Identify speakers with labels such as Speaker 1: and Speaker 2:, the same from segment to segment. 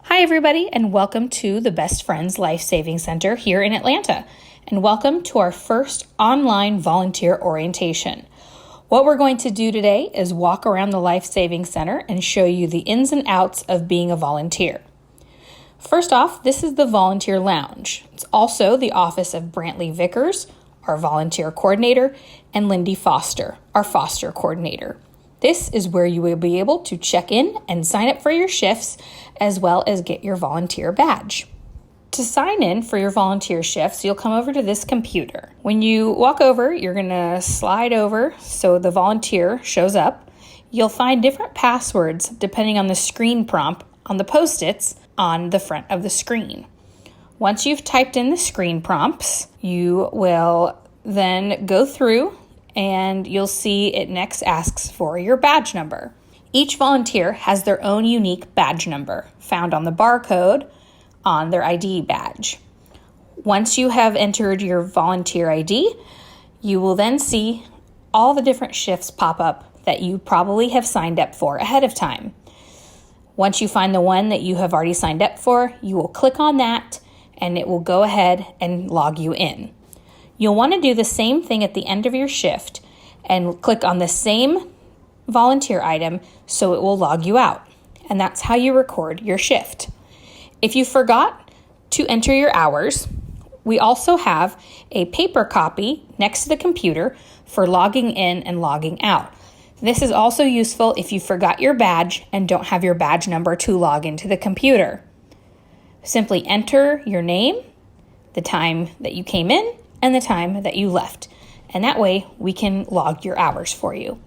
Speaker 1: Hi, everybody, and welcome to the Best Friends Life Saving Center here in Atlanta, and welcome to our first online volunteer orientation. What we're going to do today is walk around the Life Saving Center and show you the ins and outs of being a volunteer. First off, this is the Volunteer Lounge. It's also the office of Brantley Vickers, our volunteer coordinator, and Lindy Foster, our foster coordinator. This is where you will be able to check in and sign up for your shifts, as well as get your volunteer badge. To sign in for your volunteer shifts, you'll come over to this computer. When you walk over, you're going to slide over so the volunteer shows up. You'll find different passwords depending on the screen prompt on the Post-its on the front of the screen. Once you've typed in the screen prompts, you will then go through and you'll see it next asks for your badge number. Each volunteer has their own unique badge number found on the barcode on their ID badge. Once you have entered your volunteer ID, you will then see all the different shifts pop up that you probably have signed up for ahead of time. Once you find the one that you have already signed up for, you will click on that and it will go ahead and log you in. You'll want to do the same thing at the end of your shift and click on the same volunteer item so it will log you out. And that's how you record your shift. If you forgot to enter your hours, we also have a paper copy next to the computer for logging in and logging out. This is also useful if you forgot your badge and don't have your badge number to log into the computer. Simply enter your name, the time that you came in, and the time that you left. And that way we can log your hours for you.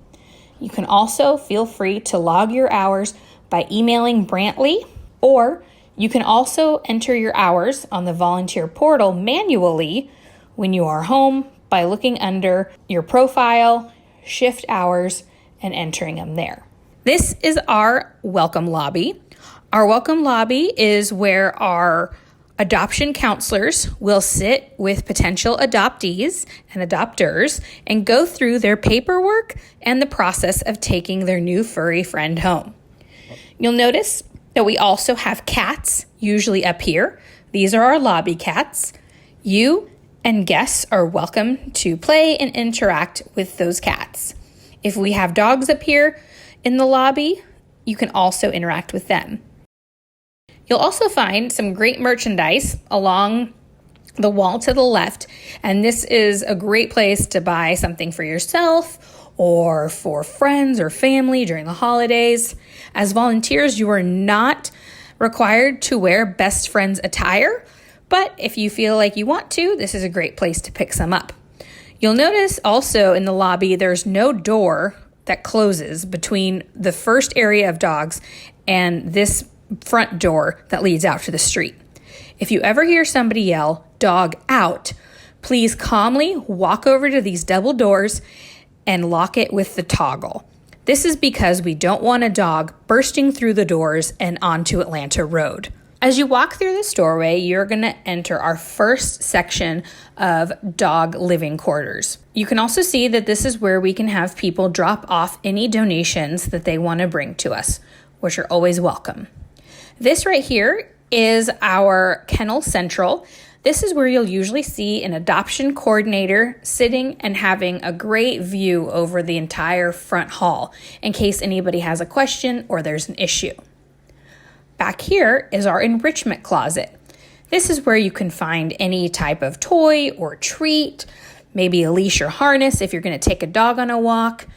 Speaker 1: You can also feel free to log your hours by emailing Brantley, or you can also enter your hours on the volunteer portal manually when you are home by looking under your profile, shift hours, and entering them there. This is our welcome lobby. Our welcome lobby is where our adoption counselors will sit with potential adoptees and adopters and go through their paperwork and the process of taking their new furry friend home. You'll notice that we also have cats, usually up here. These are our lobby cats. You and guests are welcome to play and interact with those cats. If we have dogs up here in the lobby, you can also interact with them. You'll also find some great merchandise along the wall to the left, and this is a great place to buy something for yourself or for friends or family during the holidays. As volunteers, you are not required to wear Best Friends attire, but if you feel like you want to, this is a great place to pick some up. You'll notice also in the lobby, there's no door that closes between the first area of dogs and this front door that leads out to the street. If you ever hear somebody yell, "Dog out," please calmly walk over to these double doors and lock it with the toggle. This is because we don't want a dog bursting through the doors and onto Atlanta Road. As you walk through this doorway, you're going to enter our first section of dog living quarters. You can also see that this is where we can have people drop off any donations that they want to bring to us, which are always welcome. This right here is our Kennel Central. This is where you'll usually see an adoption coordinator sitting and having a great view over the entire front hall in case anybody has a question or there's an issue. Back here is our enrichment closet. This is where you can find any type of toy or treat, maybe a leash or harness if you're going to take a dog on a walk.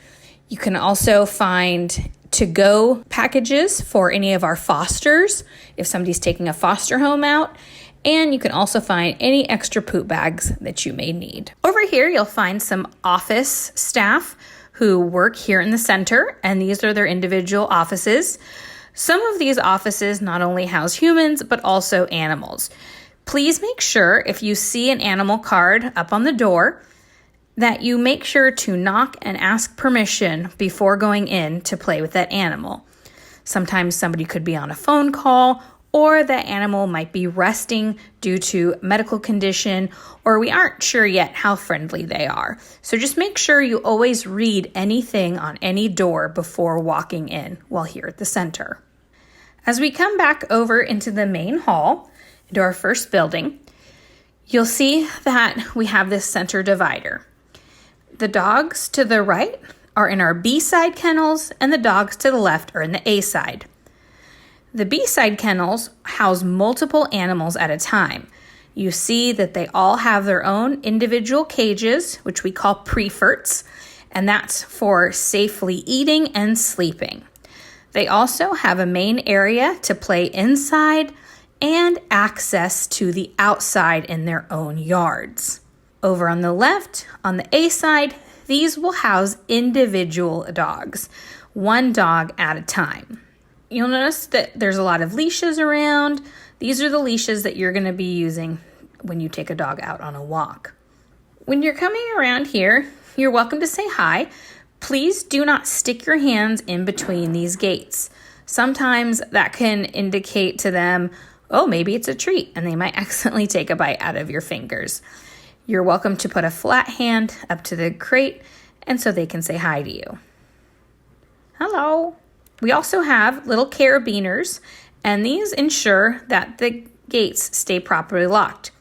Speaker 1: You can also find to-go packages for any of our fosters if somebody's taking a foster home out. And you can also find any extra poop bags that you may need. Over here, you'll find some office staff who work here in the center, and these are their individual offices. Some of these offices not only house humans, but also animals. Please make sure if you see an animal card up on the door that you make sure to knock and ask permission before going in to play with that animal. Sometimes somebody could be on a phone call, or the animal might be resting due to medical condition, or we aren't sure yet how friendly they are. So just make sure you always read anything on any door before walking in while here at the center. As we come back over into the main hall, into our first building, you'll see that we have this center divider. The dogs to the right are in our B side kennels, and the dogs to the left are in the A side. The B side kennels house multiple animals at a time. You see that they all have their own individual cages, which we call preferts, and that's for safely eating and sleeping. They also have a main area to play inside and access to the outside in their own yards. Over on the left, on the A side, these will house individual dogs, one dog at a time. You'll notice that there's a lot of leashes around. These are the leashes that you're going to be using when you take a dog out on a walk. When you're coming around here, you're welcome to say hi. Please do not stick your hands in between these gates. Sometimes that can indicate to them, oh, maybe it's a treat, and they might accidentally take a bite out of your fingers. You're welcome to put a flat hand up to the crate, and so they can say hi to you. Hello. We also have little carabiners, and these ensure that the gates stay properly locked.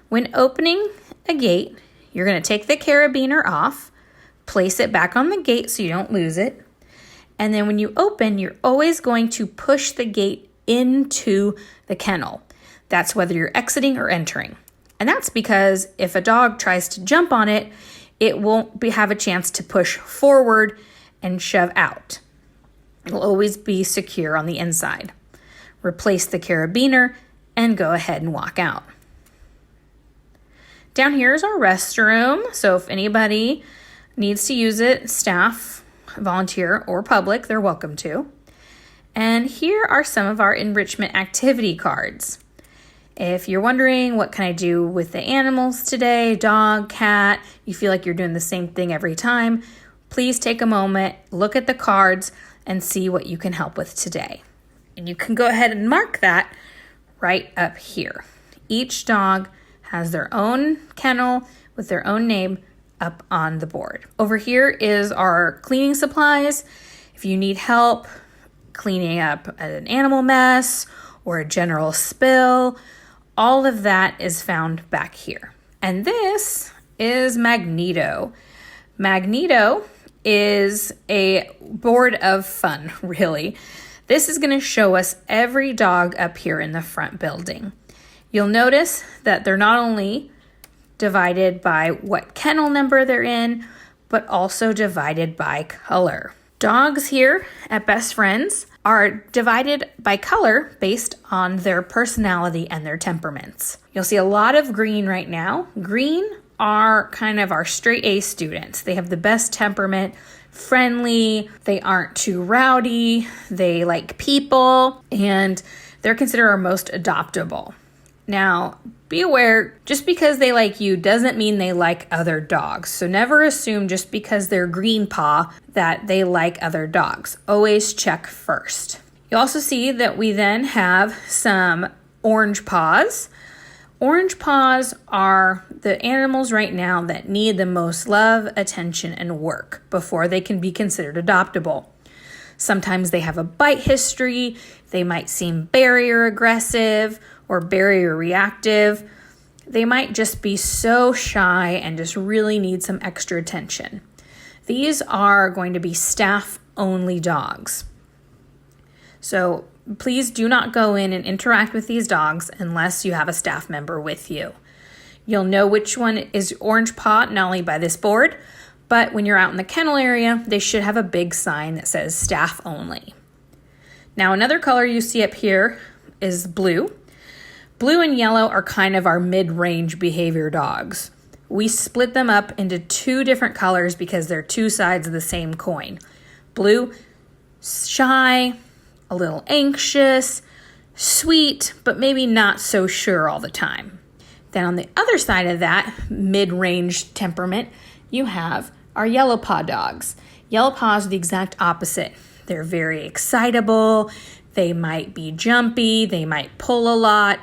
Speaker 1: When opening a gate, you're going to take the carabiner off, place it back on the gate so you don't lose it, and then when you open, you're always going to push the gate into the kennel. That's whether you're exiting or entering. And that's because if a dog tries to jump on it, it won't have a chance to push forward and shove out. It'll always be secure on the inside. Replace the carabiner and go ahead and walk out. Down here is our restroom, so if anybody needs to use it, staff, volunteer, or public, they're welcome to. And here are some of our enrichment activity cards. If you're wondering what can I do with the animals today, dog, cat, you feel like you're doing the same thing every time, please take a moment, look at the cards, and see what you can help with today. And you can go ahead and mark that right up here. Each dog has their own kennel with their own name up on the board. Over here is our cleaning supplies. If you need help cleaning up an animal mess or a general spill, all of that is found back here. And this is Magneto. Magneto is a board of fun, really. This is going to show us every dog up here in the front building. You'll notice that they're not only divided by what kennel number they're in, but also divided by color. Dogs here at Best Friends are divided by color based on their personality and their temperaments. You'll see a lot of green right now. Green are kind of our straight A students. They have the best temperament, friendly, they aren't too rowdy, they like people, and they're considered our most adoptable. Now, be aware, just because they like you doesn't mean they like other dogs. So never assume just because they're green paw that they like other dogs. Always check first. You also see that we then have some orange paws. Orange paws are the animals right now that need the most love, attention, and work before they can be considered adoptable. Sometimes they have a bite history, they might seem barrier aggressive or barrier reactive. They might just be so shy and just really need some extra attention. These are going to be staff-only dogs. So please do not go in and interact with these dogs unless you have a staff member with you. You'll know which one is orange paw not only by this board, but when you're out in the kennel area, they should have a big sign that says staff only. Now, another color you see up here is blue. Blue and yellow are kind of our mid-range behavior dogs. We split them up into two different colors because they're two sides of the same coin. Blue, shy, a little anxious, sweet, but maybe not so sure all the time. Then on the other side of that mid-range temperament, you have our yellow paw dogs. Yellow paws are the exact opposite. They're very excitable, they might be jumpy, they might pull a lot,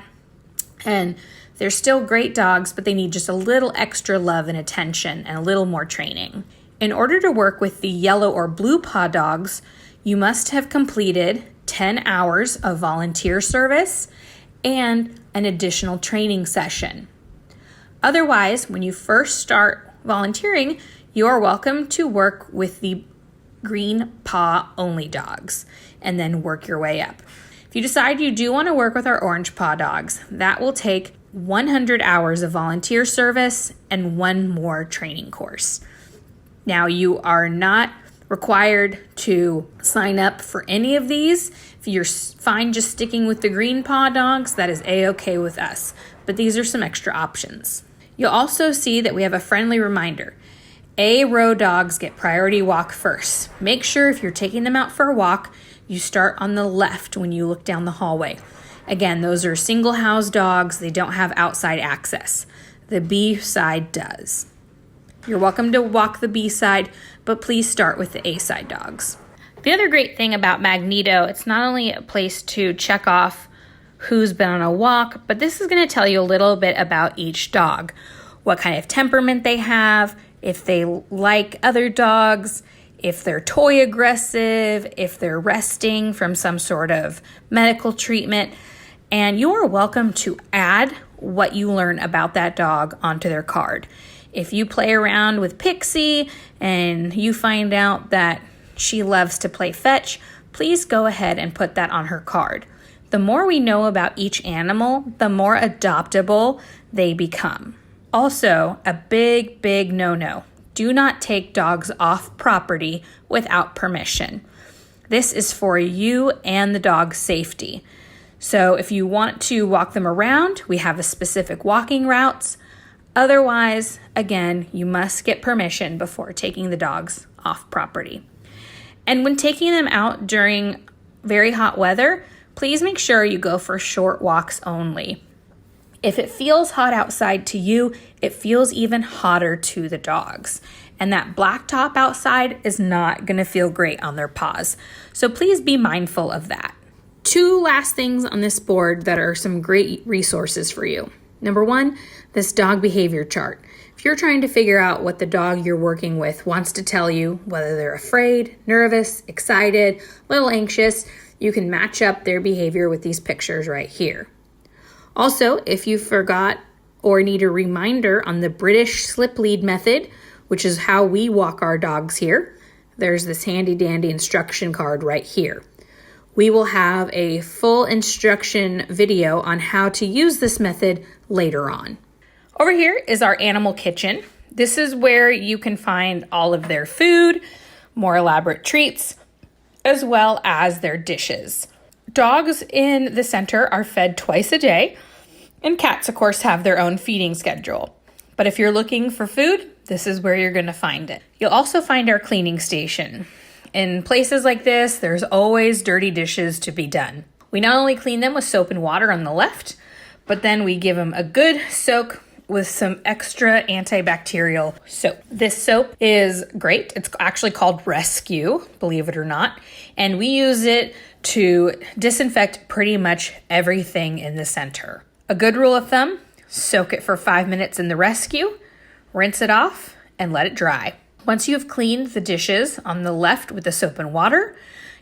Speaker 1: and they're still great dogs, but they need just a little extra love and attention and a little more training. In order to work with the yellow or blue paw dogs, you must have completed 10 hours of volunteer service and an additional training session. Otherwise, when you first start volunteering, you are welcome to work with the green paw only dogs and then work your way up. If you decide you do want to work with our orange paw dogs, that will take 100 hours of volunteer service and one more training course. Now, you are not required to sign up for any of these. If you're fine just sticking with the green paw dogs, that is a-okay with us. But these are some extra options. You'll also see that we have a friendly reminder. A-row dogs get priority walk first. Make sure if you're taking them out for a walk, you start on the left when you look down the hallway. Again, those are single house dogs. They don't have outside access. The B side does. You're welcome to walk the B side, but please start with the A side dogs. The other great thing about Magneto, it's not only a place to check off who's been on a walk, but this is going to tell you a little bit about each dog, what kind of temperament they have, if they like other dogs, if they're toy aggressive, if they're resting from some sort of medical treatment. And you are welcome to add what you learn about that dog onto their card. If you play around with Pixie and you find out that she loves to play fetch, please go ahead and put that on her card. The more we know about each animal, the more adoptable they become. Also, a big no-no. Do not take dogs off property without permission. This is for you and the dog's safety. So if you want to walk them around, we have a specific walking routes. Otherwise, again, you must get permission before taking the dogs off property. And when taking them out during very hot weather, please make sure you go for short walks only. If it feels hot outside to you, it feels even hotter to the dogs. And that blacktop outside is not going to feel great on their paws. So please be mindful of that. 2 last things on this board that are some great resources for you. Number 1, this dog behavior chart. If you're trying to figure out what the dog you're working with wants to tell you, whether they're afraid, nervous, excited, a little anxious, you can match up their behavior with these pictures right here. Also, if you forgot or need a reminder on the British slip lead method, which is how we walk our dogs here, there's this handy dandy instruction card right here. We will have a full instruction video on how to use this method later on. Over here is our animal kitchen. This is where you can find all of their food, more elaborate treats, as well as their dishes. Dogs in the center are fed twice a day, and cats, of course, have their own feeding schedule. But if you're looking for food, this is where you're going to find it. You'll also find our cleaning station. In places like this, there's always dirty dishes to be done. We not only clean them with soap and water on the left, but then we give them a good soak with some extra antibacterial soap. This soap is great. It's actually called Rescue, believe it or not. And we use it to disinfect pretty much everything in the center. A good rule of thumb, soak it for 5 minutes in the Rescue, rinse it off, and let it dry. Once you have cleaned the dishes on the left with the soap and water,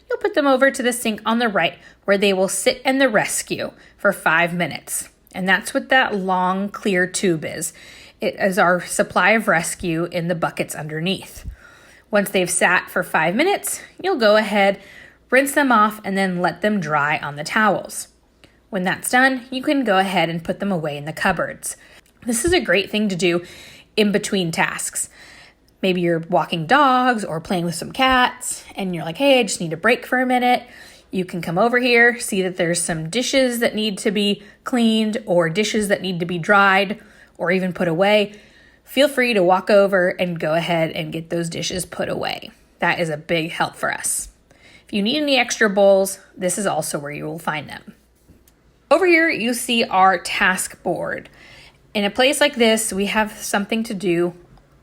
Speaker 1: you'll put them over to the sink on the right where they will sit in the Rescue for 5 minutes. And that's what that long clear tube is. It is our supply of Rescue in the buckets underneath. Once they've sat for 5 minutes, you'll go ahead, rinse them off, and then let them dry on the towels. When that's done, you can go ahead and put them away in the cupboards. This is a great thing to do in between tasks. Maybe you're walking dogs or playing with some cats and you're like, hey, I just need a break for a minute. You can come over here, see that there's some dishes that need to be cleaned or dishes that need to be dried or even put away. Feel free to walk over and go ahead and get those dishes put away. That is a big help for us. If you need any extra bowls, this is also where you will find them. Over here, you see our task board. In a place like this, we have something to do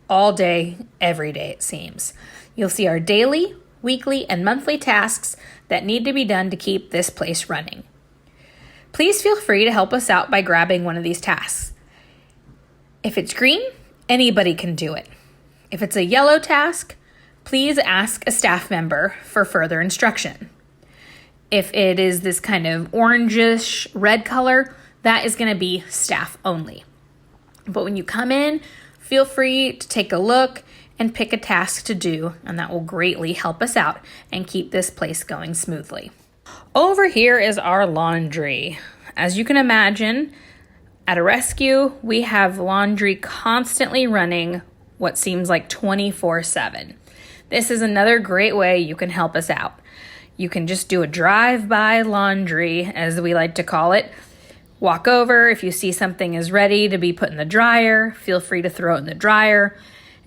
Speaker 1: all day, every day, it seems. You'll see our daily, weekly, and monthly tasks that need to be done to keep this place running. Please feel free to help us out by grabbing one of these tasks. If it's green, anybody can do it. If it's a yellow task, please ask a staff member for further instruction. If it is this kind of orangish red color, that is going to be staff only. But when you come in, feel free to take a look and pick a task to do, and that will greatly help us out and keep this place going smoothly. Over here is our laundry. As you can imagine, at a rescue, we have laundry constantly running what seems like 24/7. This is another great way you can help us out. You can just do a drive-by laundry, as we like to call it. Walk over. If you see something is ready to be put in the dryer, feel free to throw it in the dryer.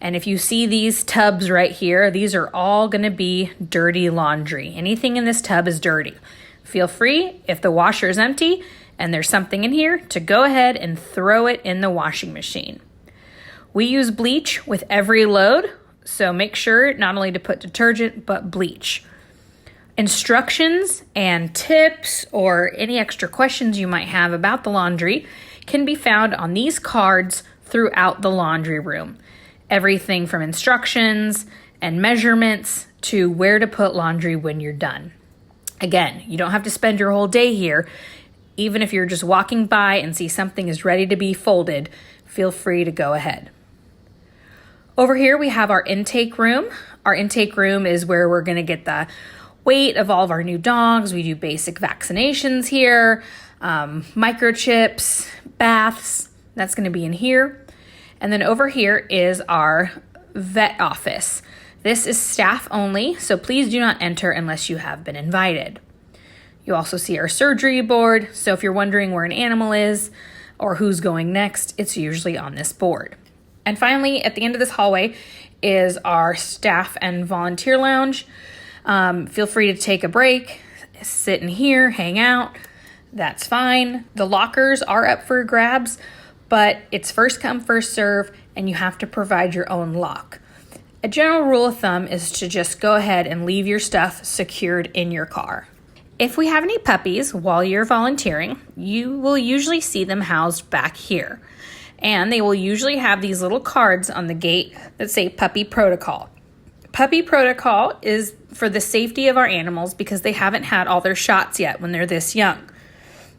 Speaker 1: And if you see these tubs right here, these are all going to be dirty laundry. Anything in this tub is dirty. Feel free, if the washer is empty and there's something in here, to go ahead and throw it in the washing machine. We use bleach with every load, so make sure not only to put detergent, but bleach. Instructions and tips or any extra questions you might have about the laundry can be found on these cards throughout the laundry room. Everything from instructions and measurements to where to put laundry when you're done. Again, you don't have to spend your whole day here. Even if you're just walking by and see something is ready to be folded, feel free to go ahead. Over here we have our intake room. Our intake room is where we're going to get the weight of all of our new dogs. We do basic vaccinations here, microchips, baths. That's going to be in here. And then over here is our vet office. This is staff only, so please do not enter unless you have been invited. You also see our surgery board, so if you're wondering where an animal is or who's going next, it's usually on this board. And finally, at the end of this hallway is our staff and volunteer lounge. Feel free to take a break, sit in here, hang out. That's fine. The lockers are up for grabs, but it's first come, first serve, and you have to provide your own lock. A general rule of thumb is to just go ahead and leave your stuff secured in your car. If we have any puppies while you're volunteering, you will usually see them housed back here. And they will usually have these little cards on the gate that say Puppy Protocol. Puppy Protocol is for the safety of our animals because they haven't had all their shots yet when they're this young.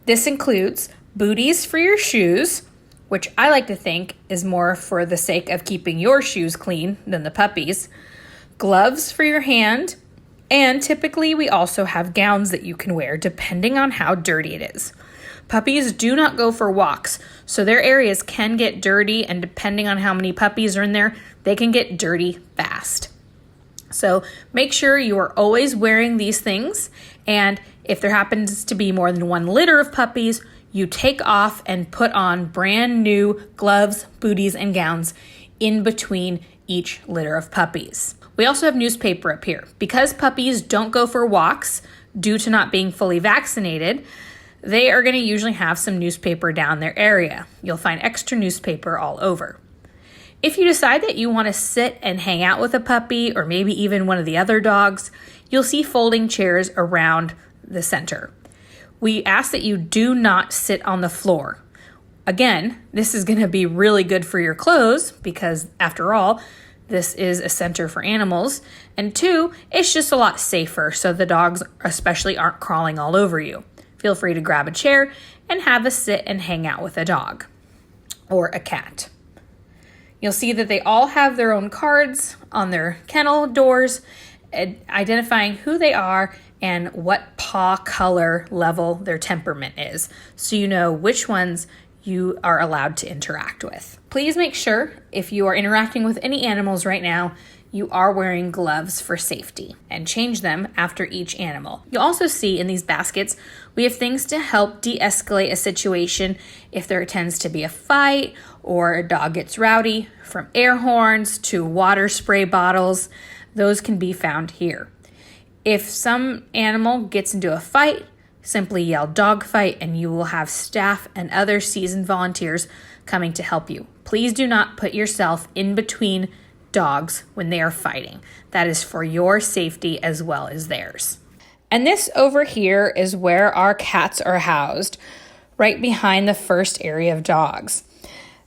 Speaker 1: This includes booties for your shoes, which I like to think is more for the sake of keeping your shoes clean than the puppy's, gloves for your hand, and typically we also have gowns that you can wear depending on how dirty it is. Puppies do not go for walks, so their areas can get dirty, and depending on how many puppies are in there, they can get dirty fast. So make sure you are always wearing these things, and if there happens to be more than one litter of puppies, you take off and put on brand new gloves, booties, and gowns in between each litter of puppies. We also have newspaper up here. Because puppies don't go for walks due to not being fully vaccinated, they are going to usually have some newspaper down their area. You'll find extra newspaper all over. If you decide that you want to sit and hang out with a puppy or maybe even one of the other dogs, you'll see folding chairs around the center. We ask that you do not sit on the floor. Again, this is going to be really good for your clothes because, after all, this is a center for animals. And two, it's just a lot safer so the dogs especially aren't crawling all over you. Feel free to grab a chair and have a sit and hang out with a dog or a cat. You'll see that they all have their own cards on their kennel doors, identifying who they are and what paw color level their temperament is, so you know which ones you are allowed to interact with. Please make sure if you are interacting with any animals right now, you are wearing gloves for safety, and change them after each animal. You'll also see in these baskets, we have things to help de-escalate a situation if there tends to be a fight or a dog gets rowdy, from air horns to water spray bottles. Those can be found here. If some animal gets into a fight, simply yell dog fight and you will have staff and other seasoned volunteers coming to help you. Please do not put yourself in between dogs when they are fighting. That is for your safety as well as theirs. And this over here is where our cats are housed, right behind the first area of dogs.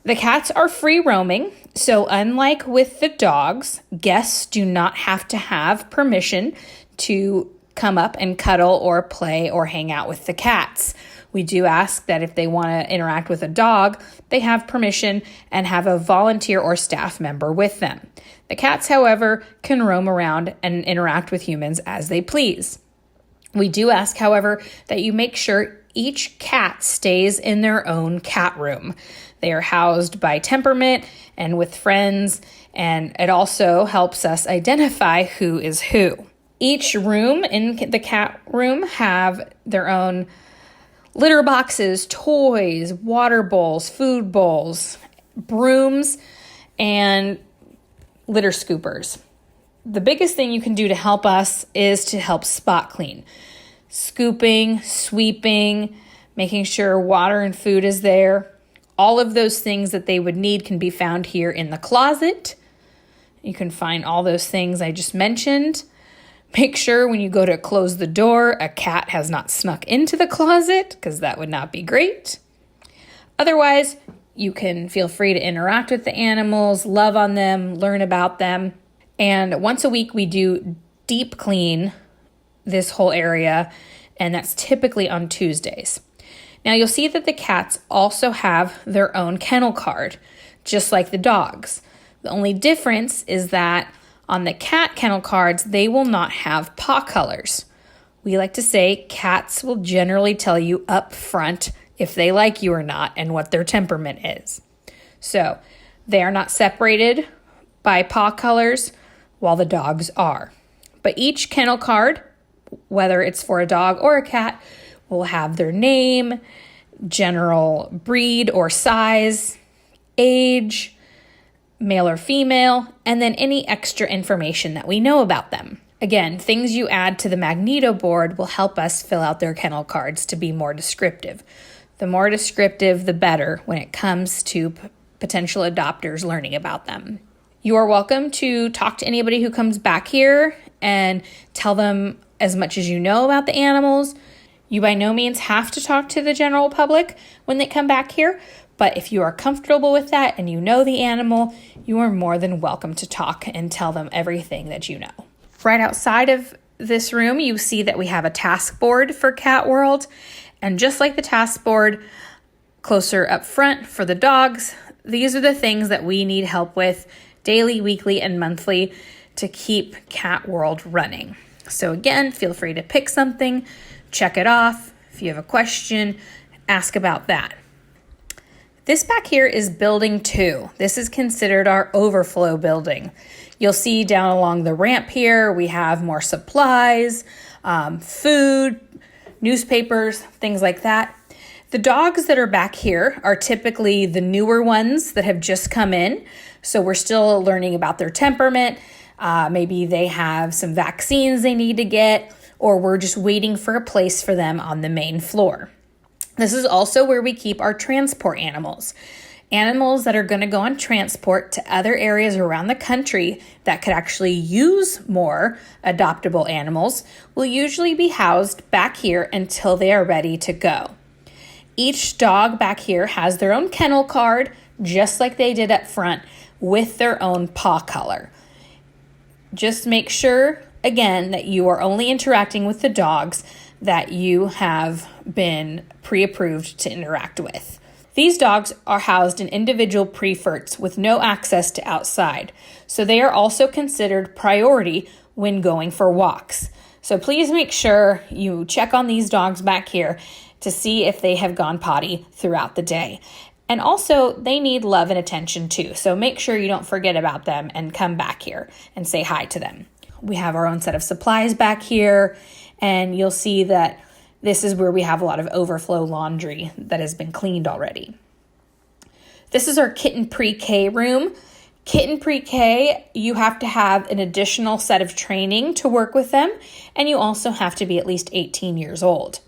Speaker 1: The cats are free roaming, so unlike with the dogs, guests do not have to have permission to come up and cuddle or play or hang out with the cats. We do ask that if they want to interact with a dog, they have permission and have a volunteer or staff member with them. The cats, however, can roam around and interact with humans as they please. We do ask, however, that you make sure each cat stays in their own cat room. They are housed by temperament and with friends, and it also helps us identify who is who. Each room in the cat room have their own litter boxes, toys, water bowls, food bowls, brooms, and litter scoopers. The biggest thing you can do to help us is to help spot clean. Scooping, sweeping, making sure water and food is there. All of those things that they would need can be found here in the closet. You can find all those things I just mentioned. Make sure when you go to close the door, a cat has not snuck into the closet, because that would not be great. Otherwise, you can feel free to interact with the animals, love on them, learn about them. And once a week, we do deep clean this whole area, and that's typically on Tuesdays. Now, you'll see that the cats also have their own kennel card, just like the dogs. The only difference is that on the cat kennel cards, they will not have paw colors. We like to say cats will generally tell you up front if they like you or not and what their temperament is. So they are not separated by paw colors while the dogs are. But each kennel card, whether it's for a dog or a cat, will have their name, general breed or size, age, male or female, and then any extra information that we know about them. Again, things you add to the Magneto board will help us fill out their kennel cards to be more descriptive. The more descriptive, the better when it comes to potential adopters learning about them. You are welcome to talk to anybody who comes back here and tell them as much as you know about the animals. You by no means have to talk to the general public when they come back here, but if you are comfortable with that and you know the animal, you are more than welcome to talk and tell them everything that you know. Right outside of this room, you see that we have a task board for Cat World. And just like the task board, closer up front for the dogs, these are the things that we need help with daily, weekly, and monthly to keep Cat World running. So again, feel free to pick something, check it off. If you have a question, ask about that. This back here is building 2. This is considered our overflow building. You'll see down along the ramp here, we have more supplies, food, newspapers, things like that. The dogs that are back here are typically the newer ones that have just come in. So we're still learning about their temperament. Maybe they have some vaccines they need to get, or we're just waiting for a place for them on the main floor. This is also where we keep our transport animals. Animals that are going to go on transport to other areas around the country that could actually use more adoptable animals will usually be housed back here until they are ready to go. Each dog back here has their own kennel card, just like they did up front, with their own paw color. Just make sure, again, that you are only interacting with the dogs that you have been pre-approved to interact with. These dogs are housed in individual preferts with no access to outside, so they are also considered priority when going for walks. So please make sure you check on these dogs back here to see if they have gone potty throughout the day. And also, they need love and attention too, so make sure you don't forget about them and come back here and say hi to them. We have our own set of supplies back here, and you'll see that this is where we have a lot of overflow laundry that has been cleaned already. This is our kitten pre-K room. Kitten pre-K, you have to have an additional set of training to work with them, and you also have to be at least 18 years old.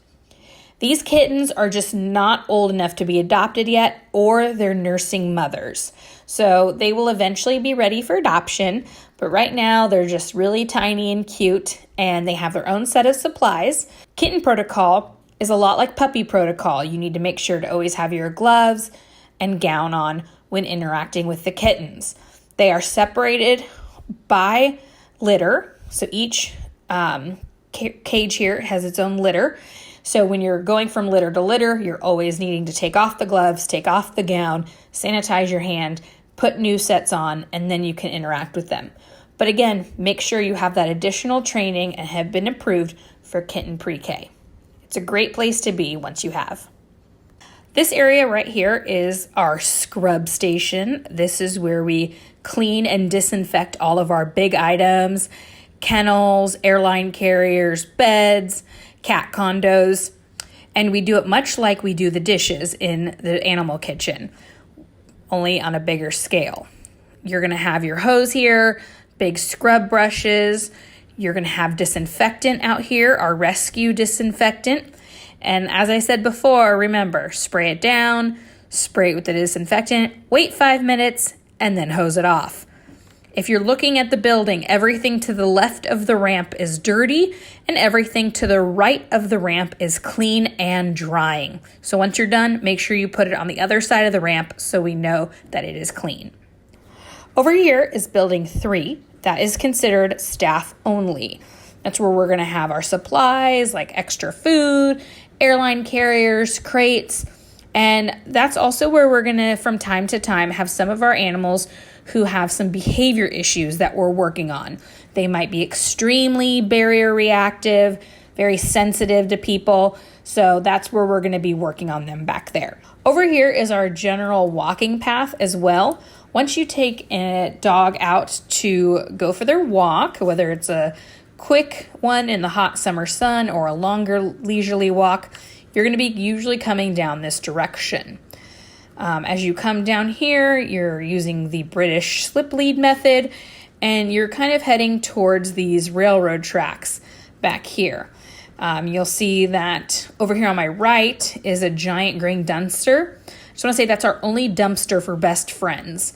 Speaker 1: These kittens are just not old enough to be adopted yet, or they're nursing mothers. So they will eventually be ready for adoption, but right now they're just really tiny and cute, and they have their own set of supplies. Kitten protocol is a lot like puppy protocol. You need to make sure to always have your gloves and gown on when interacting with the kittens. They are separated by litter, so each cage here has its own litter. So when you're going from litter to litter, you're always needing to take off the gloves, take off the gown, sanitize your hand, put new sets on, and then you can interact with them. But again, make sure you have that additional training and have been approved for kitten pre-K. It's a great place to be once you have. This area right here is our scrub station. This is where we clean and disinfect all of our big items, kennels, airline carriers, beds, cat condos, and we do it much like we do the dishes in the animal kitchen, only on a bigger scale. You're going to have your hose here, big scrub brushes. You're going to have disinfectant out here, our rescue disinfectant. And as I said before, remember, spray it down, spray it with the disinfectant, wait 5 minutes, and then hose it off. If you're looking at the building, everything to the left of the ramp is dirty and everything to the right of the ramp is clean and drying. So once you're done, make sure you put it on the other side of the ramp so we know that it is clean. Over here is building 3. That is considered staff only. That's where we're going to have our supplies like extra food, airline carriers, crates, and that's also where we're going to, from time to time, have some of our animals who have some behavior issues that we're working on. They might be extremely barrier reactive, very sensitive to people, so that's where we're going to be working on them back there. Over here is our general walking path as well. Once you take a dog out to go for their walk, whether it's a quick one in the hot summer sun or a longer leisurely walk, you're going to be usually coming down this direction. As you come down here, you're using the British slip lead method, and you're kind of heading towards these railroad tracks back here. You'll see that over here on my right is a giant green dumpster. I just want to say that's our only dumpster for Best Friends.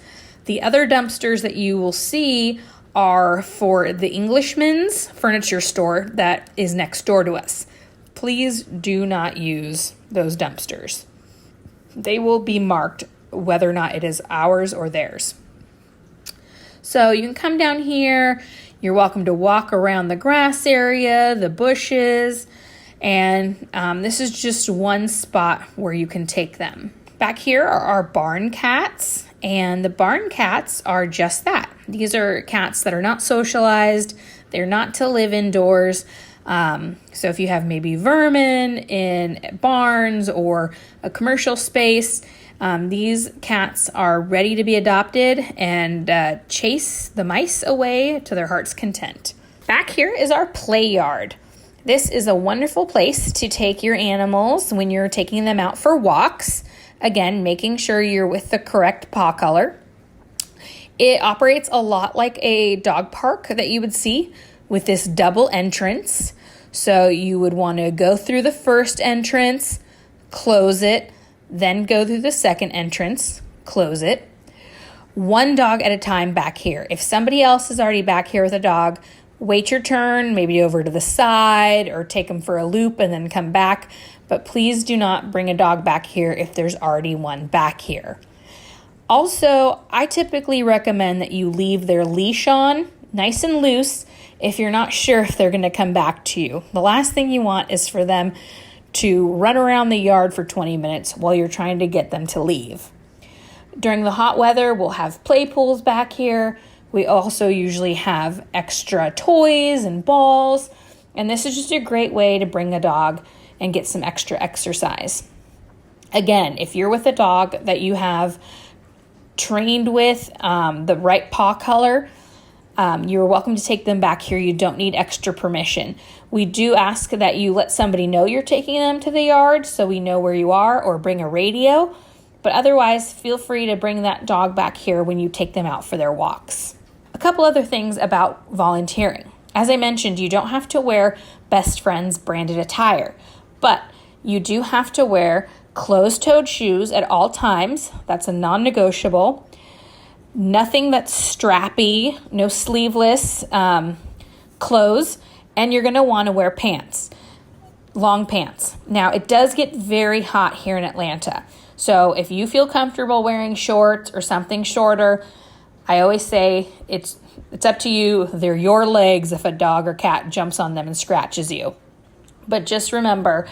Speaker 1: The other dumpsters that you will see are for the Englishman's furniture store that is next door to us. Please do not use those dumpsters. They will be marked whether or not it is ours or theirs. So you can come down here. You're welcome to walk around the grass area, the bushes, and this is just one spot where you can take them. Back here are our barn cats, and the barn cats are just that. These are cats that are not socialized. They're not to live indoors. So if you have maybe vermin in barns or a commercial space, these cats are ready to be adopted and chase the mice away to their heart's content. Back here is our play yard. This is a wonderful place to take your animals when you're taking them out for walks. Again, making sure you're with the correct paw color. It operates a lot like a dog park that you would see with this double entrance. So you would want to go through the first entrance, close it, then go through the second entrance, close it. One dog at a time back here. If somebody else is already back here with a dog, wait your turn, maybe over to the side or take them for a loop and then come back. But please do not bring a dog back here if there's already one back here. Also, I typically recommend that you leave their leash on nice and loose if you're not sure if they're going to come back to you. The last thing you want is for them to run around the yard for 20 minutes while you're trying to get them to leave. During the hot weather, we'll have play pools back here. We also usually have extra toys and balls, and this is just a great way to bring a dog and get some extra exercise. Again, if you're with a dog that you have trained with the right paw color, you're welcome to take them back here. You don't need extra permission. We do ask that you let somebody know you're taking them to the yard so we know where you are, or bring a radio. But otherwise, feel free to bring that dog back here when you take them out for their walks. A couple other things about volunteering. As I mentioned, you don't have to wear Best Friends branded attire, but you do have to wear closed-toed shoes at all times. That's a non-negotiable. Nothing that's strappy, no sleeveless clothes, and you're going to want to wear pants, long pants. Now, it does get very hot here in Atlanta, so if you feel comfortable wearing shorts or something shorter, I always say it's up to you. They're your legs if a dog or cat jumps on them and scratches you. But just remember,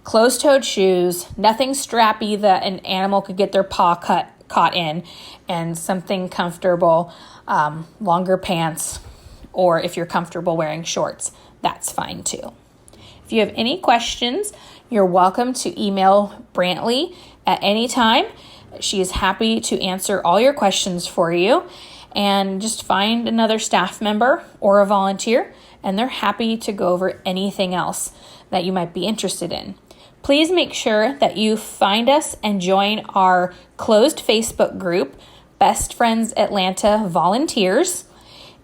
Speaker 1: closed-toed shoes, nothing strappy that an animal could get their paw caught in, and something comfortable, longer pants, or if you're comfortable wearing shorts, that's fine too. If you have any questions, you're welcome to email Brantley at any time. She is happy to answer all your questions for you, and just find another staff member or a volunteer, and they're happy to go over anything else that you might be interested in. Please make sure that you find us and join our closed Facebook group, Best Friends Atlanta Volunteers.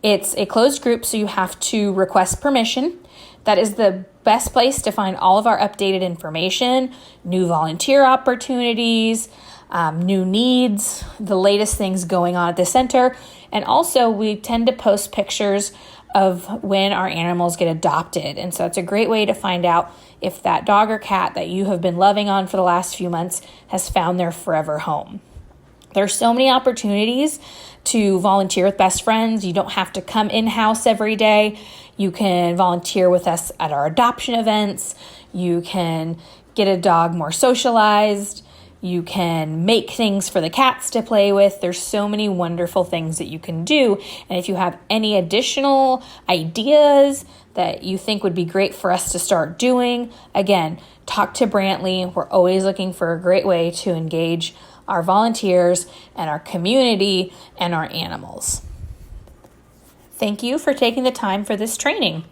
Speaker 1: It's a closed group, so you have to request permission. That is the best place to find all of our updated information, new volunteer opportunities, new needs, the latest things going on at the center. And also, we tend to post pictures of when our animals get adopted. And so it's a great way to find out if that dog or cat that you have been loving on for the last few months has found their forever home. There's so many opportunities to volunteer with Best Friends. You don't have to come in-house every day. You can volunteer with us at our adoption events. You can get a dog more socialized. You can make things for the cats to play with. There's so many wonderful things that you can do. And if you have any additional ideas that you think would be great for us to start doing, again, talk to Brantley. We're always looking for a great way to engage our volunteers and our community and our animals. Thank you for taking the time for this training.